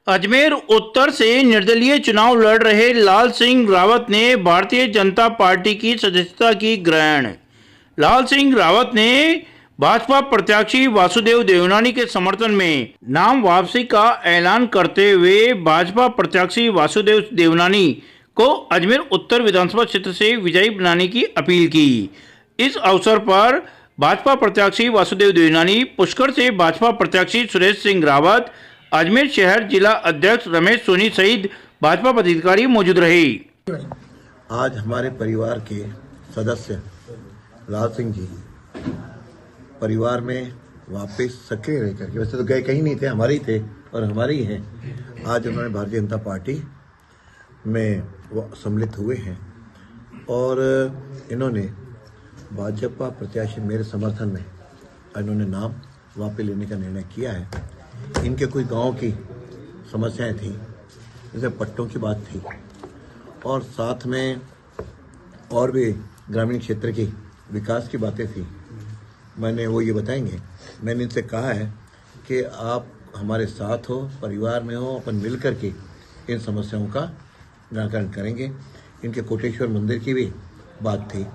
अजमेर उत्तर से निर्दलीय चुनाव लड़ रहे लाल सिंह रावत ने भारतीय जनता पार्टी की सदस्यता की ग्रहण। लाल सिंह रावत ने भाजपा प्रत्याशी वासुदेव देवनानी के समर्थन में नाम वापसी का ऐलान करते हुए भाजपा प्रत्याशी वासुदेव देवनानी को अजमेर उत्तर विधानसभा क्षेत्र से विजयी बनाने की अपील की। इस अवसर पर भाजपा प्रत्याशी वासुदेव देवनानी, पुष्कर से भाजपा प्रत्याशी सुरेश सिंह रावत, अजमेर शहर जिला अध्यक्ष रमेश सोनी सहित भाजपा पदाधिकारी मौजूद रहे। आज हमारे परिवार के सदस्य लाल सिंह जी परिवार में वापस सक्रिय रह करके, वैसे तो गए कहीं नहीं थे, हमारे ही थे और हमारे ही हैं। आज उन्होंने भारतीय जनता पार्टी में वो सम्मिलित हुए हैं और इन्होंने भाजपा प्रत्याशी मेरे समर्थन में इन्होंने नाम वापस लेने का निर्णय किया है। इनके कोई गांव की समस्याएं थी, जैसे पट्टों की बात थी और साथ में और भी ग्रामीण क्षेत्र की विकास की बातें थी। मैंने वो ये बताएंगे, मैंने इनसे कहा है कि आप हमारे साथ हो, परिवार में हो, अपन मिल कर के इन समस्याओं का निराकरण करेंगे। इनके कोटेश्वर मंदिर की भी बात थी,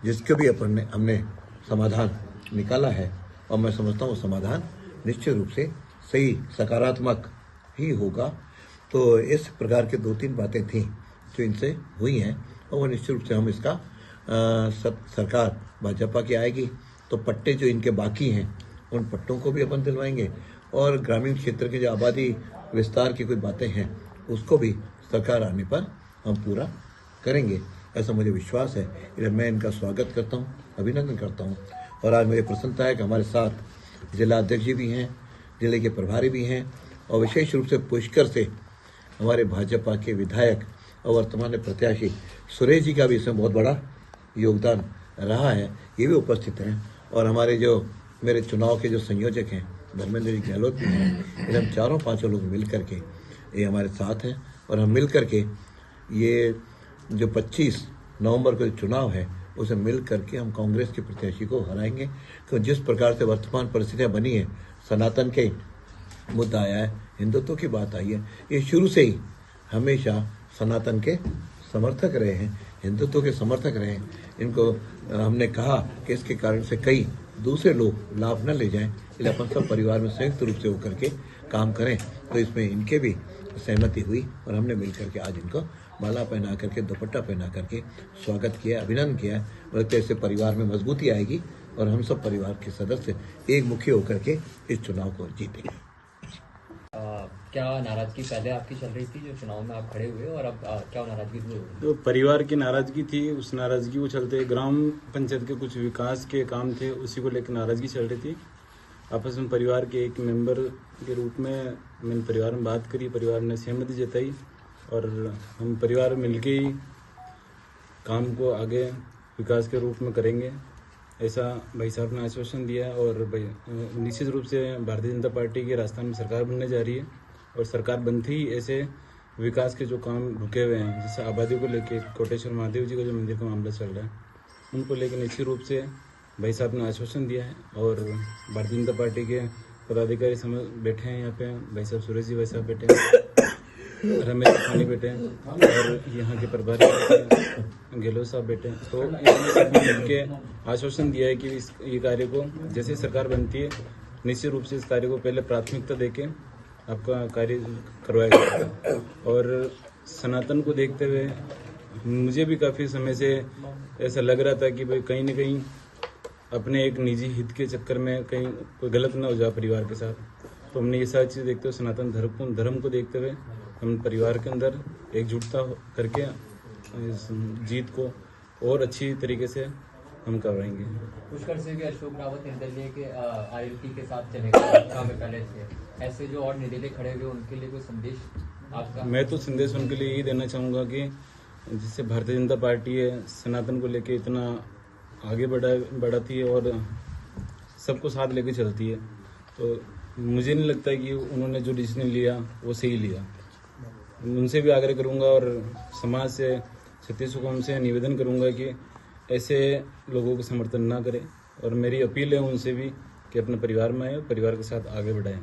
जिसके भी हमने समाधान निकाला है और मैं समझता हूँ समाधान निश्चित रूप से सही सकारात्मक ही होगा। तो इस प्रकार के 2-3 बातें थीं जो इनसे हुई हैं और वो निश्चित रूप से हम इसका सरकार भाजपा की आएगी तो पट्टे जो इनके बाकी हैं उन पट्टों को भी अपन दिलवाएंगे और ग्रामीण क्षेत्र के जो आबादी विस्तार की कोई बातें हैं उसको भी सरकार आने पर हम पूरा करेंगे, ऐसा मुझे विश्वास है। इसलिए मैं इनका स्वागत करता हूँ, अभिनंदन करता हूँ और आज मुझे प्रसन्नता है कि हमारे साथ जिला अध्यक्ष जी भी हैं, जिले के प्रभारी भी हैं और विशेष रूप से पुष्कर से हमारे भाजपा के विधायक और वर्तमान प्रत्याशी सुरेश जी का भी इसमें बहुत बड़ा योगदान रहा है, ये भी उपस्थित हैं। और हमारे जो मेरे चुनाव के जो संयोजक हैं धर्मेंद्र जी गहलोत भी हैं। हम 4-5 लोग मिल करके ये हमारे साथ हैं और हम मिल करके ये जो 25 नवंबर को चुनाव है उसे मिल करके हम कांग्रेस के प्रत्याशी को हराएंगे। क्योंकि जिस प्रकार से वर्तमान परिस्थितियां बनी है, सनातन के मुद्दा आया है, हिंदुत्व की बात आई है, ये शुरू से ही हमेशा सनातन के समर्थक रहे हैं, हिंदुत्व के समर्थक रहे हैं। इनको हमने कहा कि इसके कारण से कई दूसरे लोग लाभ न ले जाएं, इसलिए अपन सब परिवार में संयुक्त रूप से होकर के काम करें। तो इसमें इनके भी सहमति हुई और हमने मिल करके आज इनको माला पहना करके, दुपट्टा पहना करके स्वागत किया, अभिनंदन किया। बोलते इससे परिवार में मजबूती आएगी और हम सब परिवार के सदस्य एक मुखी होकर के इस चुनाव को जीतेंगे। क्या नाराजगी पहले आपकी चल रही थी जो चुनाव में आप खड़े हुए और अब क्या नाराजगी दूर हो गई? तो परिवार की नाराजगी थी, उस नाराजगी को चलते ग्राम पंचायत के कुछ विकास के काम थे, उसी को लेकर नाराजगी चल रही थी। आपस में परिवार के एक मेंबर के रूप में मैंने परिवार में बात करी, परिवार ने सहमति जताई और हम परिवार मिलके ही काम को आगे विकास के रूप में करेंगे, ऐसा भाई साहब ने आश्वासन दिया। और निश्चित रूप से भारतीय जनता पार्टी के राजस्थान में सरकार बनने जा रही है और सरकार बनते ही ऐसे विकास के जो काम रुके हुए हैं, जैसे आबादी को लेके कोटेश्वर महादेव जी का जो मंदिर का मामला चल रहा है, उनको लेकर निश्चित रूप से भाई साहब ने आश्वासन दिया है। और भारतीय जनता पार्टी के पदाधिकारी बैठे हैं यहाँ पे, भाई साहब सुरेश जी भाई साहब बैठे हैं, रमेश खानी बैठे हैं और यहाँ के प्रभारी गहलोत साहब बैठे हैं। तो इन्होंने सब मिलके आश्वासन दिया है कि ये कार्य को जैसे सरकार बनती है निश्चित रूप से इस कार्य को पहले प्राथमिकता देके आपका कार्य करवाया जाएगा। और सनातन को देखते हुए मुझे भी काफ़ी समय से ऐसा लग रहा था कि भाई कहीं ना कहीं अपने एक निजी हित के चक्कर में कहीं कोई गलत ना हो जाए परिवार के साथ। तो हमने ये सारी चीज़ देखते हुए सनातन धर्म को देखते हुए हम परिवार के अंदर एकजुटता करके इस जीत को और अच्छी तरीके से हम करवाएंगे। पुष्कर से भी अशोक रावत निर्दलीय के आरएलपी के साथ चलेगा में पहले थे, ऐसे जो और निर्दलीय खड़े हुए उनके लिए कोई संदेश आपका? मैं तो संदेश उनके लिए यही देना चाहूँगा कि जिससे भारतीय जनता पार्टी है सनातन को लेके इतना आगे बढ़ाती है और सबको साथ लेके चलती है, तो मुझे नहीं लगता कि उन्होंने जो डिसीजन लिया वो सही लिया। उनसे भी आग्रह करूंगा और समाज से छत्तीसगढ़ को हमसे निवेदन करूंगा कि ऐसे लोगों को समर्थन ना करें और मेरी अपील है उनसे भी कि अपने परिवार में आए, परिवार के साथ आगे बढ़ाएं।